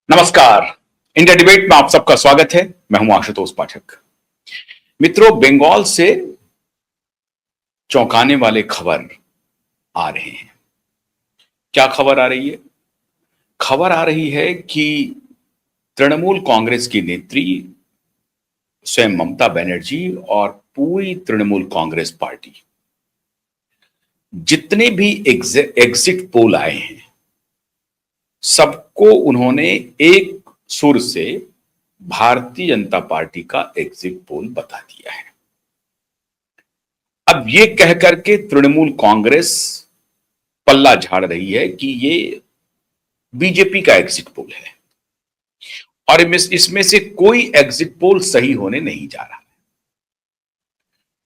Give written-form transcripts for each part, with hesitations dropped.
नमस्कार। India debate में आप सबका स्वागत है। मैं हूं आशुतोष पाठक। मित्रों, बंगाल से चौंकाने वाले खबर आ रहे हैं। क्या खबर आ रही है? खबर आ रही है कि तृणमूल कांग्रेस की नेत्री स्वयं ममता बनर्जी और पूरी तृणमूल कांग्रेस पार्टी, जितने भी एग्जिट पोल आए हैं, सबको उन्होंने एक सुर से भारतीय जनता पार्टी का एग्जिट पोल बता दिया है। अब ये कह करके तृणमूल कांग्रेस पल्ला झाड़ रही है कि ये बीजेपी का एग्जिट पोल है और इसमें से कोई एग्जिट पोल सही होने नहीं जा रहा है।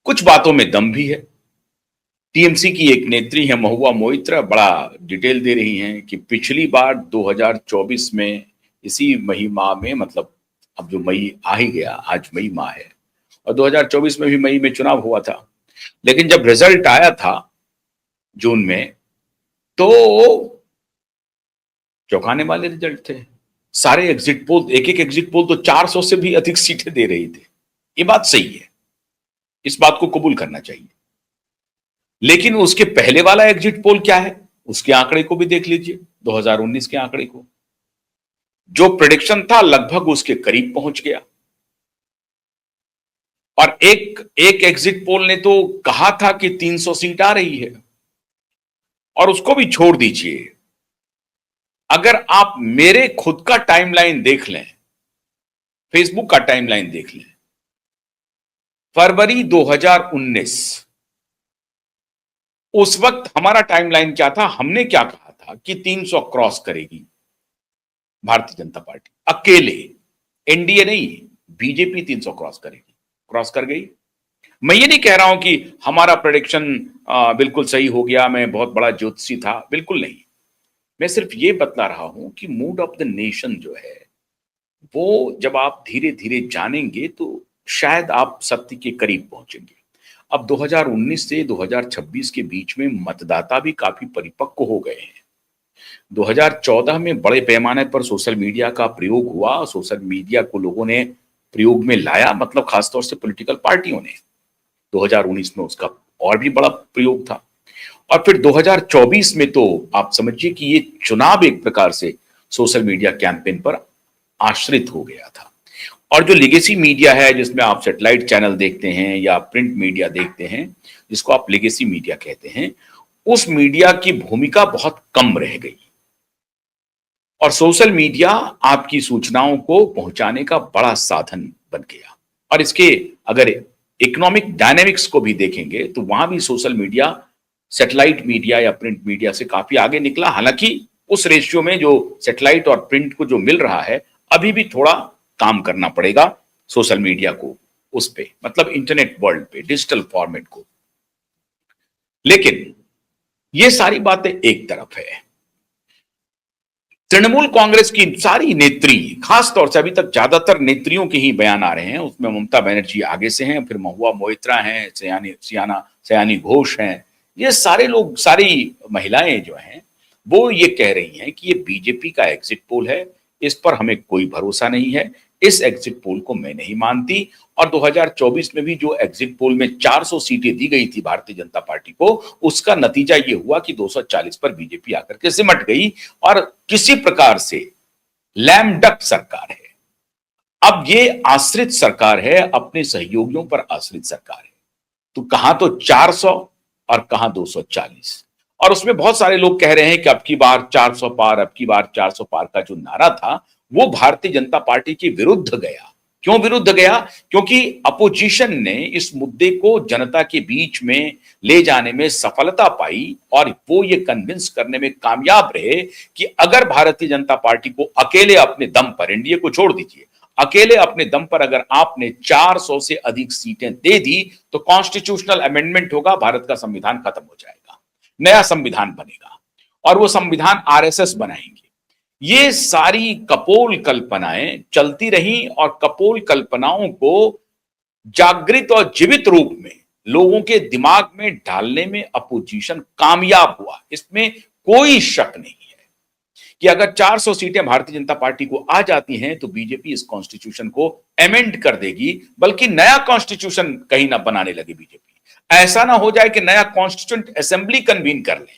कुछ बातों में दम भी है। टीएमसी की एक नेत्री है महुआ मोइत्रा, बड़ा डिटेल दे रही हैं कि पिछली बार 2024 में इसी मई माह में, मतलब अब जो मई आ ही गया, आज मई माह है, और 2024 में भी मई में चुनाव हुआ था, लेकिन जब रिजल्ट आया था जून में तो चौंकाने वाले रिजल्ट थे। सारे एग्जिट पोल, एक एक एग्जिट पोल तो 400 से भी अधिक सीटें दे रही थे। ये बात सही है, इस बात को कबूल करना चाहिए। लेकिन उसके पहले वाला एग्जिट पोल क्या है, उसके आंकड़े को भी देख लीजिए। 2019 के आंकड़े को, जो प्रेडिक्शन था लगभग उसके करीब पहुंच गया। और एक एग्जिट पोल ने तो कहा था कि 300 सीट आ रही है, और उसको भी छोड़ दीजिए। अगर आप मेरे खुद का टाइमलाइन देख लें, फेसबुक का टाइमलाइन देख लें, फरवरी 2019, उस वक्त हमारा टाइमलाइन क्या था, हमने क्या कहा था कि 300 क्रॉस करेगी भारतीय जनता पार्टी अकेले, एनडीए नहीं, बीजेपी 300 क्रॉस करेगी। क्रॉस कर गई। मैं ये नहीं कह रहा हूं कि हमारा प्रेडिक्शन बिल्कुल सही हो गया, मैं बहुत बड़ा ज्योतिषी था, बिल्कुल नहीं। मैं सिर्फ ये बतला रहा हूं कि मूड ऑफ द नेशन जो है, वो जब आप धीरे धीरे जानेंगे तो शायद आप सत्य के करीब पहुंचेंगे। अब 2019 से 2026 के बीच में मतदाता भी काफी परिपक्व हो गए हैं। 2014 में बड़े पैमाने पर सोशल मीडिया का प्रयोग हुआ, सोशल मीडिया को लोगों ने प्रयोग में लाया, मतलब खासतौर से पॉलिटिकल पार्टियों ने। 2019 में उसका और भी बड़ा प्रयोग था, और फिर 2024 में तो आप समझिए कि ये चुनाव एक प्रकार से सोशल मीडिया कैंपेन पर आश्रित हो गया था। और जो लेगेसी मीडिया है, जिसमें आप सैटेलाइट चैनल देखते हैं या प्रिंट मीडिया देखते हैं, जिसको आप लेगेसी मीडिया कहते हैं, उस मीडिया की भूमिका बहुत कम रह गई, और सोशल मीडिया आपकी सूचनाओं को पहुंचाने का बड़ा साधन बन गया। और इसके अगर इकोनॉमिक डायनेमिक्स को भी देखेंगे तो वहां भी सोशल मीडिया सैटेलाइट मीडिया या प्रिंट मीडिया से काफी आगे निकला। हालांकि उस रेशियो में जो सैटेलाइट और प्रिंट को जो मिल रहा है, अभी भी थोड़ा काम करना पड़ेगा सोशल मीडिया को, उस पे, मतलब इंटरनेट वर्ल्ड पे, डिजिटल फॉर्मेट को। लेकिन ये सारी बातें एक तरफ है। तृणमूल कांग्रेस की सारी नेत्री, खासतौर से अभी तक ज्यादातर नेत्रियों के ही बयान आ रहे हैं, उसमें ममता बनर्जी आगे से हैं, फिर महुआ मोइत्रा हैं, सयानी घोष हैं, ये सारे लोग, सारी महिलाएं जो हैं, वो ये कह रही हैं कि ये बीजेपी का एग्जिट पोल है, इस पर हमें कोई भरोसा नहीं है, इस एग्जिट पोल को मैं नहीं मानती। और 2024 में भी जो एग्जिट पोल में 400 सीटें दी गई थी भारतीय जनता पार्टी को, उसका नतीजा ये हुआ कि 240 पर बीजेपी आकर के सिमट गई, और किसी प्रकार से लैम डक सरकार है। अब ये आश्रित सरकार है, अपने सहयोगियों पर आश्रित सरकार है। तो कहां तो 400 और कहां 240, और उसमें बहुत सारे लोग कह रहे हैं कि अब की बार 400 पार, अब की बार 400 पार का जो नारा था, वो भारतीय जनता पार्टी के विरुद्ध गया। क्यों विरुद्ध गया? क्योंकि अपोजिशन ने इस मुद्दे को जनता के बीच में ले जाने में सफलता पाई, और वो ये कन्विंस करने में कामयाब रहे कि अगर भारतीय जनता पार्टी को अकेले अपने दम पर, एनडीए को छोड़ दीजिए, अकेले अपने दम पर अगर आपने 400 से अधिक सीटें दे दी तो कॉन्स्टिट्यूशनल अमेंडमेंट होगा, भारत का संविधान खत्म हो जाएगा, नया संविधान बनेगा, और वो संविधान आरएसएस बनाएंगे। ये सारी कपोल कल्पनाएं चलती रहीं, और कपोल कल्पनाओं को जागृत और जीवित रूप में लोगों के दिमाग में डालने में अपोजिशन कामयाब हुआ, इसमें कोई शक नहीं है कि अगर 400 सीटें भारतीय जनता पार्टी को आ जाती हैं तो बीजेपी इस कॉन्स्टिट्यूशन को अमेंड कर देगी, बल्कि नया कॉन्स्टिट्यूशन कहीं ना बनाने लगे बीजेपी। ऐसा ना हो जाए कि नया कॉन्स्टिट्यूंट असेंबली कन्वीन कर ले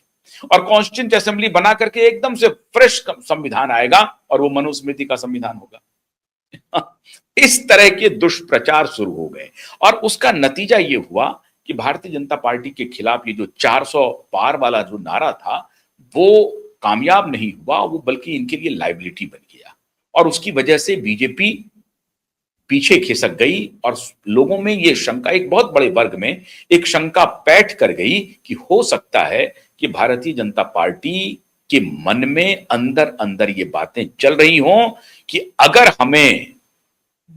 और कॉन्स्टिट्यूंट असेंबली बना करके एकदम से फ्रेश संविधान आएगा और वो मनुस्मृति का संविधान होगा। इस तरह के दुष्प्रचार शुरू हो गए और उसका नतीजा ये हुआ कि भारतीय जनता पार्टी के खिलाफ ये जो 400 पार वाला जो नारा था वो कामयाब नहीं हुआ, वो बल्कि इनके लिए लाइबिलिटी बन गया और उसकी वजह से बीजेपी पीछे खिसक गई और लोगों में ये शंका, एक बहुत बड़े वर्ग में एक शंका बैठ कर गई कि हो सकता है कि भारतीय जनता पार्टी के मन में अंदर अंदर ये बातें चल रही हों कि अगर हमें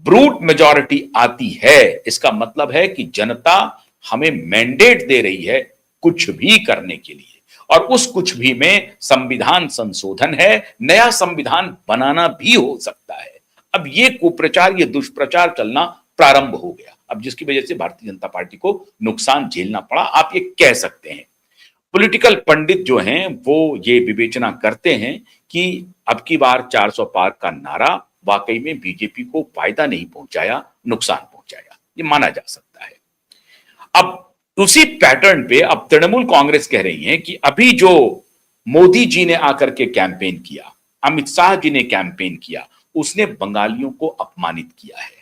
ब्रूट मेजॉरिटी आती है इसका मतलब है कि जनता हमें मैंडेट दे रही है कुछ भी करने के लिए, और उस कुछ भी में संविधान संशोधन है, नया संविधान बनाना भी हो सकता है। अब ये कुप्रचार, ये दुष्प्रचार चलना प्रारंभ हो गया, अब जिसकी वजह से भारतीय जनता पार्टी को नुकसान झेलना पड़ा, आप ये कह सकते हैं। पॉलिटिकल पंडित जो हैं वो ये विवेचना करते हैं कि अब की बार 400 पार का नारा वाकई में बीजेपी को फायदा नहीं पहुंचाया, नुकसान पहुंचाया, ये माना जा सकता है। अब उसी पैटर्न पे अब तृणमूल कांग्रेस कह रही है कि अभी जो मोदी जी ने आकर के कैंपेन किया, अमित शाह जी ने कैंपेन किया, उसने बंगालियों को अपमानित किया है।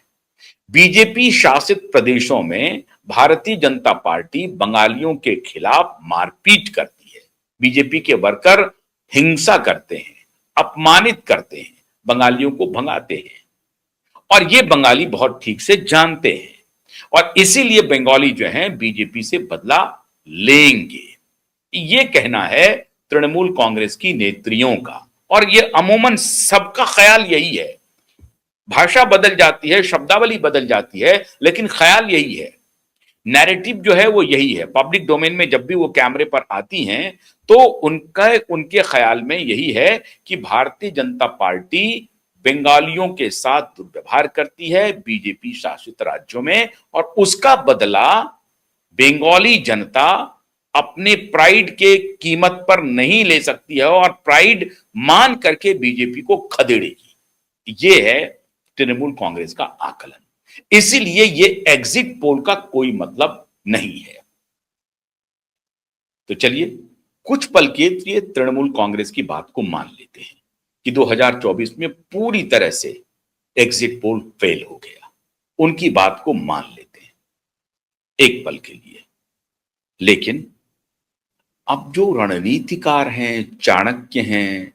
बीजेपी शासित प्रदेशों में भारतीय जनता पार्टी बंगालियों के खिलाफ मारपीट करती है, बीजेपी के वर्कर हिंसा करते हैं, अपमानित करते हैं, बंगालियों को भगाते हैं और ये बंगाली बहुत ठीक से जानते हैं और इसीलिए बंगाली जो हैं बीजेपी से बदला लेंगे, ये कहना है तृणमूल कांग्रेस की नेत्रियों का और ये अमूमन सबका ख्याल यही है। भाषा बदल जाती है, शब्दावली बदल जाती है, लेकिन ख्याल यही है, नैरेटिव जो है वो यही है। पब्लिक डोमेन में जब भी वो कैमरे पर आती हैं तो उनके ख्याल में यही है कि भारतीय जनता पार्टी बंगालियों के साथ दुर्व्यवहार करती है बीजेपी शासित राज्यों में और उसका बदला बंगाली जनता अपने प्राइड के कीमत पर नहीं ले सकती है और प्राइड मान करके बीजेपी को खदेड़ेगी। ये है तृणमूल कांग्रेस का आकलन, इसीलिए ये एग्जिट पोल का कोई मतलब नहीं है। तो चलिए कुछ पल के लिए तृणमूल कांग्रेस की बात को मान लेते हैं कि 2024 में पूरी तरह से एग्जिट पोल फेल हो गया, उनकी बात को मान लेते हैं एक पल के लिए। लेकिन अब जो रणनीतिकार हैं, चाणक्य हैं,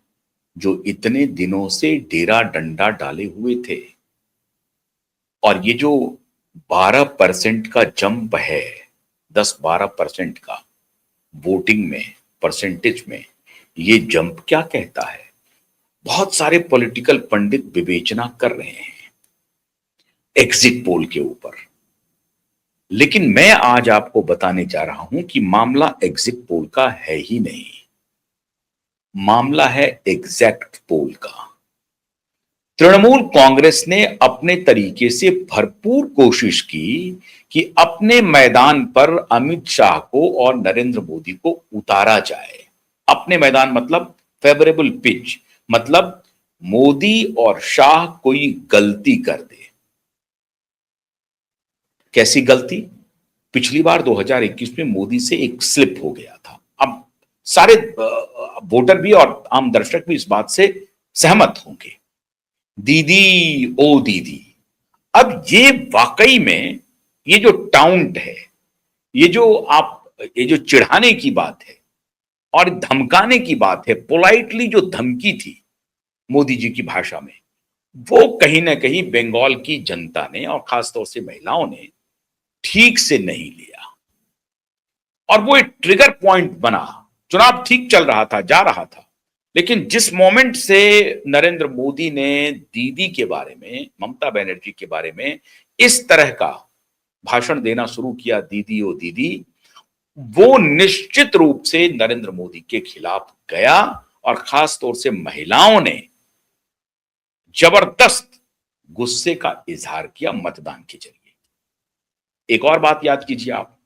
जो इतने दिनों से डेरा डंडा डाले हुए थे और ये जो 12% का जंप है, 10-12% का वोटिंग में, परसेंटेज में, ये जंप क्या कहता है? बहुत सारे पॉलिटिकल पंडित विवेचना कर रहे हैं एग्जिट पोल के ऊपर, लेकिन मैं आज आपको बताने जा रहा हूं कि मामला एग्जिट पोल का है ही नहीं, मामला है एग्जैक्ट पोल का। तृणमूल कांग्रेस ने अपने तरीके से भरपूर कोशिश की कि अपने मैदान पर अमित शाह को और नरेंद्र मोदी को उतारा जाए। अपने मैदान मतलब फेवरेबल पिच, मतलब मोदी और शाह कोई गलती कर दे। कैसी गलती? पिछली बार 2021 में मोदी से एक स्लिप हो गया था। अब सारे वोटर भी और आम दर्शक भी इस बात से सहमत होंगे, दीदी ओ दीदी। अब ये वाकई में ये जो टाउंट है, ये जो चिढ़ाने की बात है और धमकाने की बात है, पोलाइटली जो धमकी थी मोदी जी की भाषा में, वो कहीं ना कहीं बंगाल की जनता ने और खासतौर से महिलाओं ने ठीक से नहीं लिया और वो एक ट्रिगर पॉइंट बना। चुनाव ठीक चल रहा था, जा रहा था, लेकिन जिस मोमेंट से नरेंद्र मोदी ने दीदी के बारे में, ममता बनर्जी के बारे में इस तरह का भाषण देना शुरू किया, दीदी ओ दीदी, वो निश्चित रूप से नरेंद्र मोदी के खिलाफ गया और खास तौर से महिलाओं ने जबरदस्त गुस्से का इजहार किया मतदान के जरिए। एक और बात याद कीजिए आप,